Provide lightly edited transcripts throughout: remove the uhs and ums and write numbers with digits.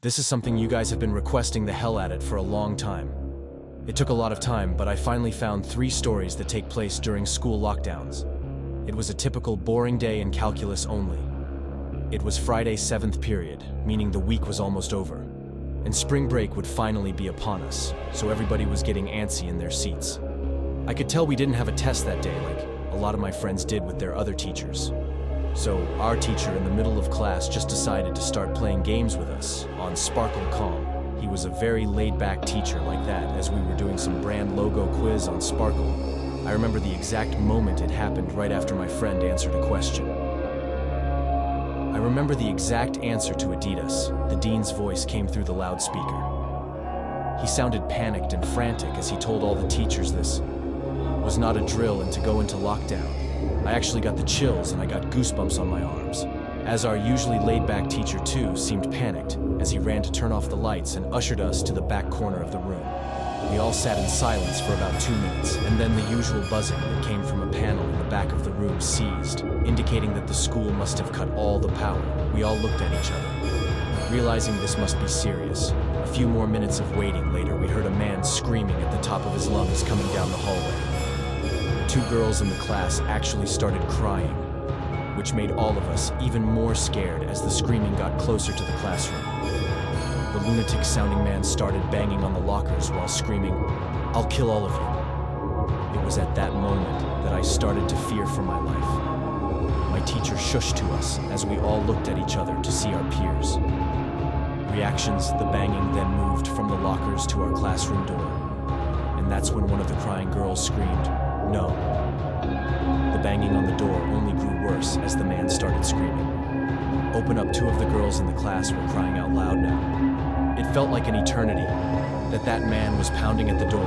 This is something you guys have been requesting the hell at it for a long time. It took a lot of time, but I finally found 3 stories that take place during school lockdowns. It was a typical boring day in calculus only. It was Friday 7th period, meaning the week was almost over. And spring break would finally be upon us, so everybody was getting antsy in their seats. I could tell we didn't have a test that day like a lot of my friends did with their other teachers. So our teacher in the middle of class just decided to start playing games with us on Sparkle Calm. He was a very laid-back teacher like that as we were doing some brand logo quiz on Sparkle. I remember the exact moment it happened right after my friend answered a question. I remember the exact answer to Adidas. The dean's voice came through the loudspeaker. He sounded panicked and frantic as he told all the teachers this was not a drill and to go into lockdown. I actually got the chills and I got goosebumps on my arms. As our usually laid-back teacher too seemed panicked as he ran to turn off the lights and ushered us to the back corner of the room. We all sat in silence for about 2 minutes, and then the usual buzzing that came from a panel in the back of the room ceased, indicating that the school must have cut all the power. We all looked at each other, realizing this must be serious. A few more minutes of waiting later, we heard a man screaming at the top of his lungs coming down the hallway. 2 girls in the class actually started crying, which made all of us even more scared as the screaming got closer to the classroom. The lunatic-sounding man started banging on the lockers while screaming, "I'll kill all of you." It was at that moment that I started to fear for my life. My teacher shushed to us as we all looked at each other to see our peers. Reactions, the banging then moved from the lockers to our classroom door. And that's when one of the crying girls screamed, "No." The banging on the door only grew worse as the man started screaming. "Open up." 2 of the girls in the class were crying out loud now. It felt like an eternity that man was pounding at the door,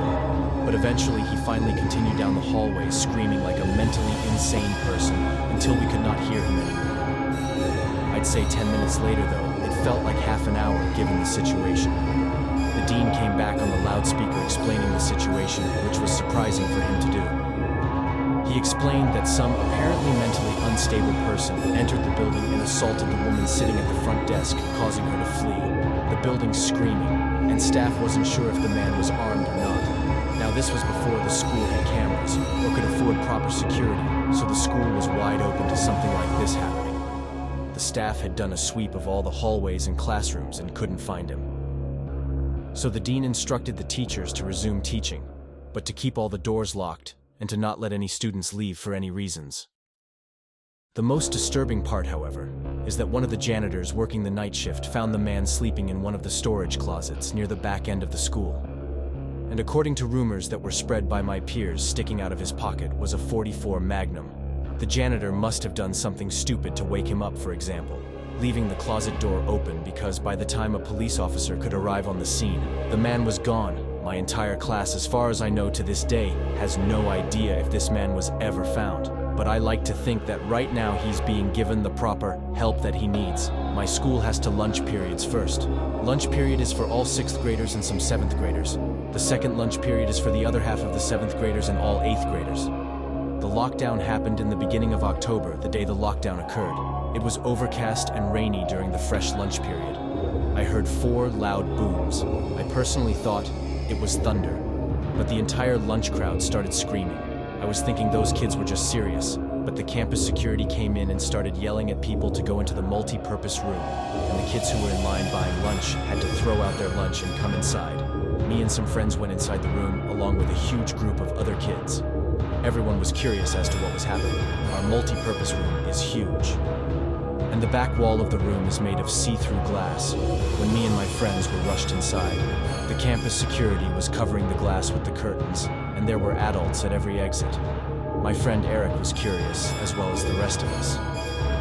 but eventually he finally continued down the hallway screaming like a mentally insane person until we could not hear him anymore. I'd say 10 minutes later though, it felt like half an hour given the situation. The dean came back on the loudspeaker explaining the situation, which was surprising for him to do. He explained that some apparently mentally unstable person entered the building and assaulted the woman sitting at the front desk, causing her to flee. The building screaming, and staff wasn't sure if the man was armed or not. Now this was before the school had cameras or could afford proper security, so the school was wide open to something like this happening. The staff had done a sweep of all the hallways and classrooms and couldn't find him. So the dean instructed the teachers to resume teaching, but to keep all the doors locked and to not let any students leave for any reasons. The most disturbing part, however, is that one of the janitors working the night shift found the man sleeping in one of the storage closets near the back end of the school. And according to rumors that were spread by my peers, sticking out of his pocket was a .44 Magnum. The janitor must have done something stupid to wake him up, for example, leaving the closet door open because by the time a police officer could arrive on the scene, the man was gone. My entire class, as far as I know to this day, has no idea if this man was ever found. But I like to think that right now he's being given the proper help that he needs. My school has 2 lunch periods first. Lunch period is for all 6th graders and some 7th graders. The second lunch period is for the other half of the 7th graders and all 8th graders. The lockdown happened in the beginning of October, the day the lockdown occurred. It was overcast and rainy during the fresh lunch period. I heard 4 loud booms. I personally thought it was thunder, but the entire lunch crowd started screaming. I was thinking those kids were just serious, but the campus security came in and started yelling at people to go into the multi-purpose room, and the kids who were in line buying lunch had to throw out their lunch and come inside. Me and some friends went inside the room, along with a huge group of other kids. Everyone was curious as to what was happening. Our multi-purpose room is huge, and the back wall of the room is made of see-through glass. When me and my friends were rushed inside, the campus security was covering the glass with the curtains, and there were adults at every exit. My friend Eric was curious, as well as the rest of us.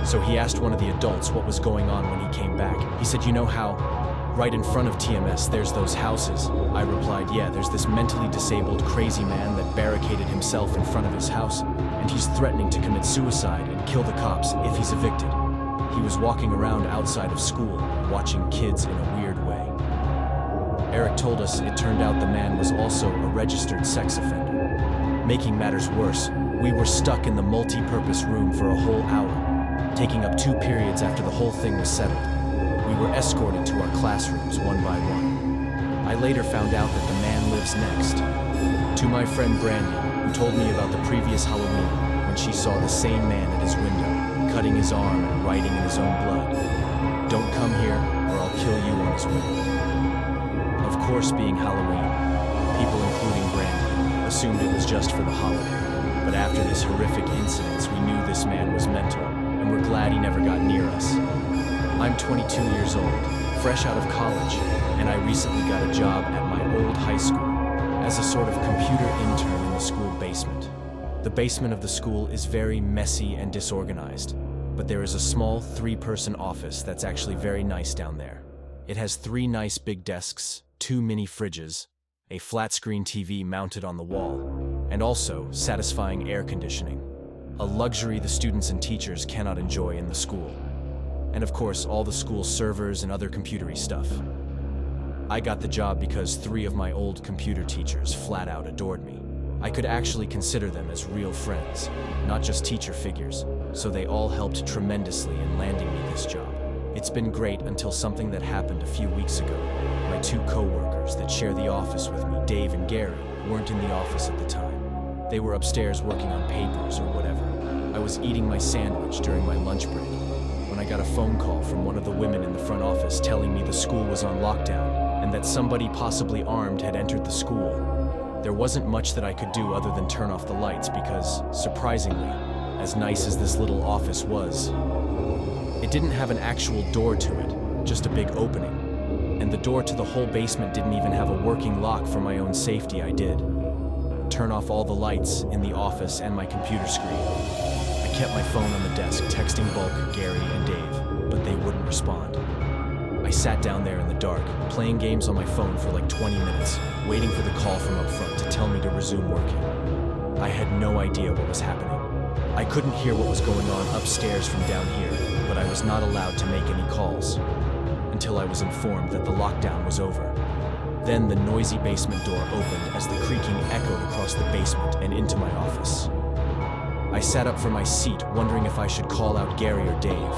So he asked one of the adults what was going on when he came back. He said, "You know how right in front of TMS there's those houses?" I replied, "Yeah, there's this mentally disabled crazy man that barricaded himself in front of his house, and he's threatening to commit suicide and kill the cops if he's evicted. He was walking around outside of school, watching kids in a weird way." Eric told us it turned out the man was also a registered sex offender. Making matters worse, we were stuck in the multi-purpose room for a whole hour, taking up 2 periods after the whole thing was settled. We We were escorted to our classrooms one by one. I later found out that the man lives next. To my friend Brandy, who told me about the previous Halloween when she saw the same man at his window, cutting his arm and writing in his own blood, "Don't come here or I'll kill you," on his window. Of course, being Halloween, people including Brandy assumed it was just for the holiday. But after this horrific incident, we knew this man was mental, and we're glad he never got near us. I'm 22 years old, fresh out of college, and I recently got a job at my old high school as a sort of computer intern in the school basement. The basement of the school is very messy and disorganized, but there is a small 3-person office that's actually very nice down there. It has 3 nice big desks, 2 mini fridges, a flat-screen TV mounted on the wall, and also satisfying air conditioning, a luxury the students and teachers cannot enjoy in the school. And of course, all the school servers and other computery stuff. I got the job because 3 of my old computer teachers flat out adored me. I could actually consider them as real friends, not just teacher figures, so they all helped tremendously in landing me this job. It's been great until something that happened a few weeks ago. My 2 co-workers that share the office with me, Dave and Gary, weren't in the office at the time. They were upstairs working on papers or whatever. I was eating my sandwich during my lunch break when I got a phone call from one of the women in the front office telling me the school was on lockdown and that somebody possibly armed had entered the school. There wasn't much that I could do other than turn off the lights because, surprisingly, as nice as this little office was, it didn't have an actual door to it, just a big opening. And the door to the whole basement didn't even have a working lock. For my own safety, I did turn off all the lights in the office and my computer screen. I kept my phone on the desk, texting Bulk, Gary, and Dave, but they wouldn't respond. I sat down there in the dark, playing games on my phone for like 20 minutes, waiting for the call from up front to tell me to resume working. I had no idea what was happening. I couldn't hear what was going on upstairs from down here, but I was not allowed to make any calls until I was informed that the lockdown was over. Then the noisy basement door opened as the creaking echoed across the basement and into my office. I sat up from my seat, wondering if I should call out Gary or Dave.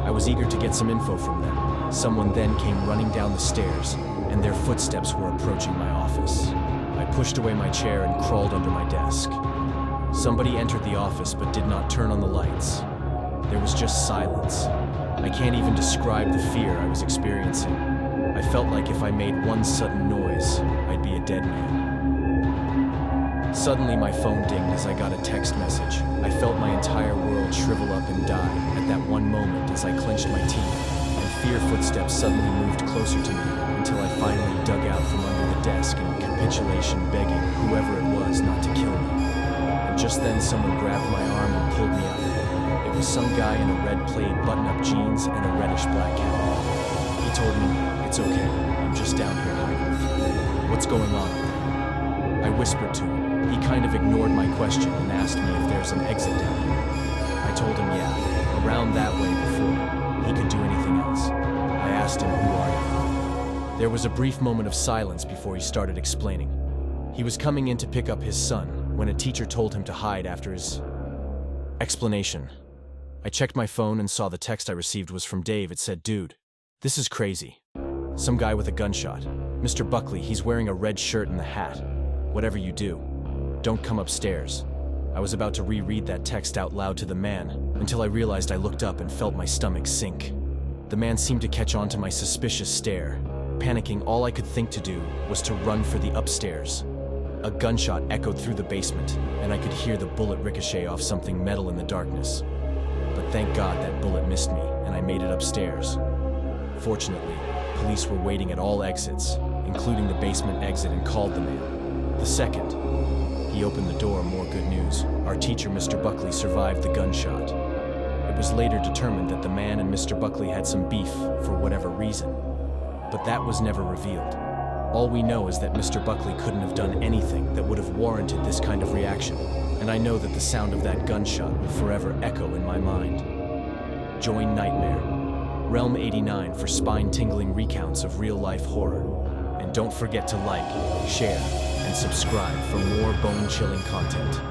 I was eager to get some info from them. Someone then came running down the stairs, and their footsteps were approaching my office. I pushed away my chair and crawled under my desk. Somebody entered the office but did not turn on the lights. There was just silence. I can't even describe the fear I was experiencing. I felt like if I made one sudden noise, I'd be a dead man. Suddenly my phone dinged as I got a text message. I felt my entire world shrivel up and die at that one moment as I clenched my teeth, and fear footsteps suddenly moved closer to me until I finally dug out from under the desk in capitulation, begging whoever it was not to kill me. And just then someone grabbed my arm and pulled me up. It was some guy in a red plaid button-up jeans and a reddish-black cap. He told me, "It's okay, I'm just down here hiding with you. What's going on?" I whispered to him. He kind of ignored my question and asked me if there's an exit down here. I told him yeah, around that way before he could do anything else. I asked him, "Who are you?" There was a brief moment of silence before he started explaining. He was coming in to pick up his son when a teacher told him to hide after his explanation. I checked my phone and saw the text I received was from Dave. It said, "Dude, this is crazy. Some guy with a gunshot. Mr. Buckley, he's wearing a red shirt and the hat. Whatever you do, don't come upstairs." I was about to reread that text out loud to the man until I realized I looked up and felt my stomach sink. The man seemed to catch on to my suspicious stare. Panicking, all I could think to do was to run for the upstairs. A gunshot echoed through the basement, and I could hear the bullet ricochet off something metal in the darkness. But thank God that bullet missed me, and I made it upstairs. Fortunately, police were waiting at all exits, including the basement exit, and called the man. The second he opened the door, more good news. Our teacher, Mr. Buckley, survived the gunshot. It was later determined that the man and Mr. Buckley had some beef for whatever reason, but that was never revealed. All we know is that Mr. Buckley couldn't have done anything that would have warranted this kind of reaction, and I know that the sound of that gunshot will forever echo in my mind. Join Nightmare, Realm 89 for spine-tingling recounts of real-life horror. And don't forget to like, share, and subscribe for more bone-chilling content.